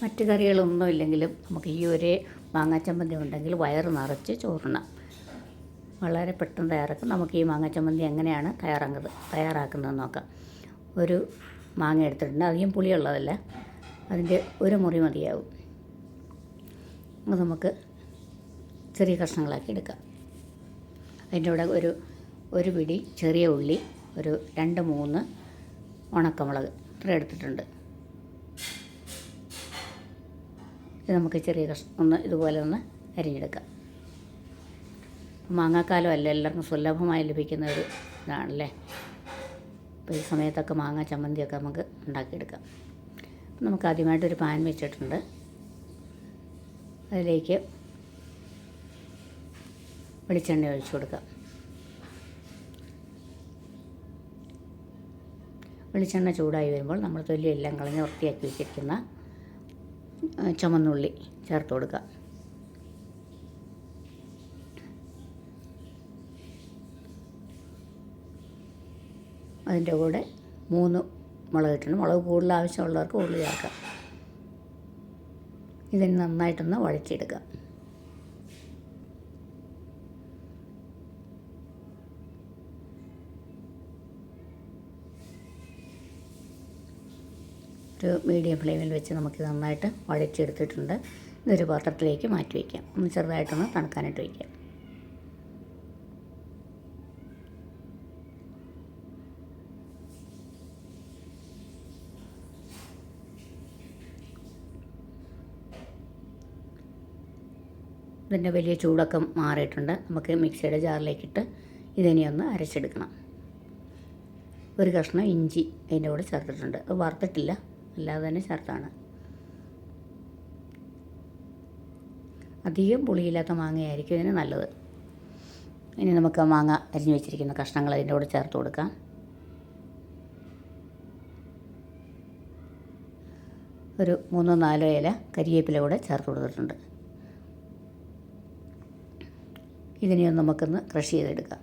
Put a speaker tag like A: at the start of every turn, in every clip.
A: മറ്റ് കറികളൊന്നും ഇല്ലെങ്കിലും നമുക്ക് ഈ ഒരു മാങ്ങാച്ചമ്മന്തി ഉണ്ടെങ്കിൽ വയറ് നിറച്ച് ചോറുണ്ണാം. വളരെ പെട്ടെന്ന് തയ്യാറാക്കും. നമുക്ക് ഈ മാങ്ങാച്ചമ്മന്തി എങ്ങനെയാണ് തയ്യാറാക്കുന്നതെന്ന് നോക്കാം. ഒരു മാങ്ങ എടുത്തിട്ടുണ്ട്, അധികം പുളിയുള്ളതല്ല, അതിൻ്റെ ഒരു മുറി മതിയാവും. അത് നമുക്ക് ചെറിയ കഷ്ണങ്ങളാക്കി എടുക്കാം. അതിൻ്റെ കൂടെ ഒരു പിടി ചെറിയ ഉള്ളി, ഒരു 2-3 ഉണക്കമുളക് ഇത്ര എടുത്തിട്ടുണ്ട്. ഇത് നമുക്ക് ചെറിയ കഷ്ണം ഇതുപോലെ അരിഞ്ഞെടുക്കാം. മാങ്ങാക്കാലം അല്ല, എല്ലാവർക്കും സുലഭമായി ലഭിക്കുന്ന ഒരു ഇതാണല്ലേ. അപ്പോൾ ഈ സമയത്തൊക്കെ മാങ്ങ ചമ്മന്തിയൊക്കെ നമുക്ക് ഉണ്ടാക്കിയെടുക്കാം. നമുക്ക് ആദ്യമായിട്ടൊരു പാൻ വെച്ചിട്ടുണ്ട്. അതിലേക്ക് വെളിച്ചെണ്ണ ഒഴിച്ചു കൊടുക്കാം. വെളിച്ചെണ്ണ ചൂടായി വരുമ്പോൾ നമ്മൾ തൊലിയെല്ലാം കളഞ്ഞ് വൃത്തിയാക്കി വെച്ചിരിക്കുന്ന ചുമന്നുള്ളി ചേർത്ത് കൊടുക്കുക. അതിൻ്റെ കൂടെ 3 മുളക് ഇട്ടിട്ടുണ്ട്. മുളക് കൂടുതൽ ആവശ്യമുള്ളവർക്ക് കൂടുതൽ ചേർക്കാം. ഇതിന് നന്നായിട്ടൊന്ന് വഴറ്റിയെടുക്കുക. ഒരു മീഡിയം ഫ്ലെയിമിൽ വെച്ച് നമുക്ക് നന്നായിട്ട് വഴറ്റിയെടുത്തിട്ടുണ്ട്. ഇതൊരു പാത്രത്തിലേക്ക് മാറ്റി വയ്ക്കാം. ഒന്ന് ചെറുതായിട്ടൊന്ന് തണുക്കാനായിട്ട് വയ്ക്കാം. ഇതിൻ്റെ വലിയ ചൂടൊക്കെ മാറിയിട്ടുണ്ട്. നമുക്ക് മിക്സിയുടെ ജാറിലേക്കിട്ട് ഇതിനെ ഒന്ന് അരച്ചെടുക്കണം. ഒരു കഷ്ണം ഇഞ്ചി അതിൻ്റെ കൂടെ ചേർത്തിട്ടുണ്ട്. അത് വറുത്തിട്ടില്ല, അല്ലാതെ തന്നെ ചേർത്താണ്. അധികം പുളിയില്ലാത്ത മാങ്ങയായിരിക്കും ഇതിന് നല്ലത്. ഇനി നമുക്ക് ആ മാങ്ങ അരിഞ്ഞു വെച്ചിരിക്കുന്ന കഷ്ണങ്ങൾ അതിൻ്റെ കൂടെ ചേർത്ത് കൊടുക്കാം. ഒരു 3-4 ഇല കരിവേപ്പില കൂടെ ചേർത്ത് കൊടുത്തിട്ടുണ്ട്. ഇതിനെയൊന്ന് നമുക്കൊന്ന് ക്രഷ് ചെയ്തെടുക്കാം.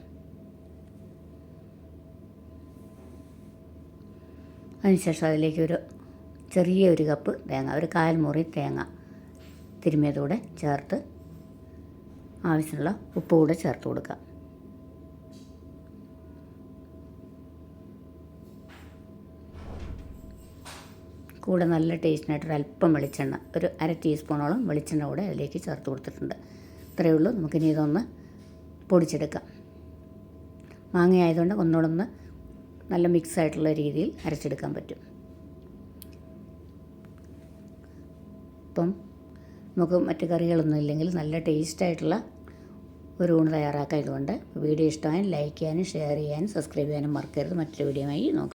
A: അതിനുശേഷം അതിലേക്ക് ചെറിയൊരു കപ്പ് തേങ്ങ, ഒരു 1/4 മുറി തേങ്ങ തിരുമ്മിയതൂടെ ചേർത്ത് ആവശ്യമുള്ള ഉപ്പ് കൂടെ ചേർത്ത് കൊടുക്കാം. കൂടെ നല്ല ടേസ്റ്റിനായിട്ടൊരു അല്പം വെളിച്ചെണ്ണ, ഒരു 1/2 ടീസ്പൂണോളം വെളിച്ചെണ്ണ കൂടെ അതിലേക്ക് ചേർത്ത് കൊടുത്തിട്ടുണ്ട്. ഇത്രയേ ഉള്ളൂ. നമുക്കിനി ഇതൊന്ന് പൊടിച്ചെടുക്കാം. മാങ്ങ ആയതുകൊണ്ട് ഒന്നുകൂടെ നല്ല മിക്സായിട്ടുള്ള രീതിയിൽ അരച്ചെടുക്കാൻ പറ്റും. ഇപ്പം നമുക്ക് മറ്റ് കറികളൊന്നും ഇല്ലെങ്കിൽ നല്ല ടേസ്റ്റായിട്ടുള്ള ഒരു ഊണ് തയ്യാറാക്കാം. ഇതുകൊണ്ട് വീഡിയോ ഇഷ്ടമായാൽ ലൈക്ക് ചെയ്യാനും ഷെയർ ചെയ്യാനും സബ്സ്ക്രൈബ് ചെയ്യാനും മറക്കരുത്. മറ്റൊരു വീഡിയോയുമായി നോക്കാം.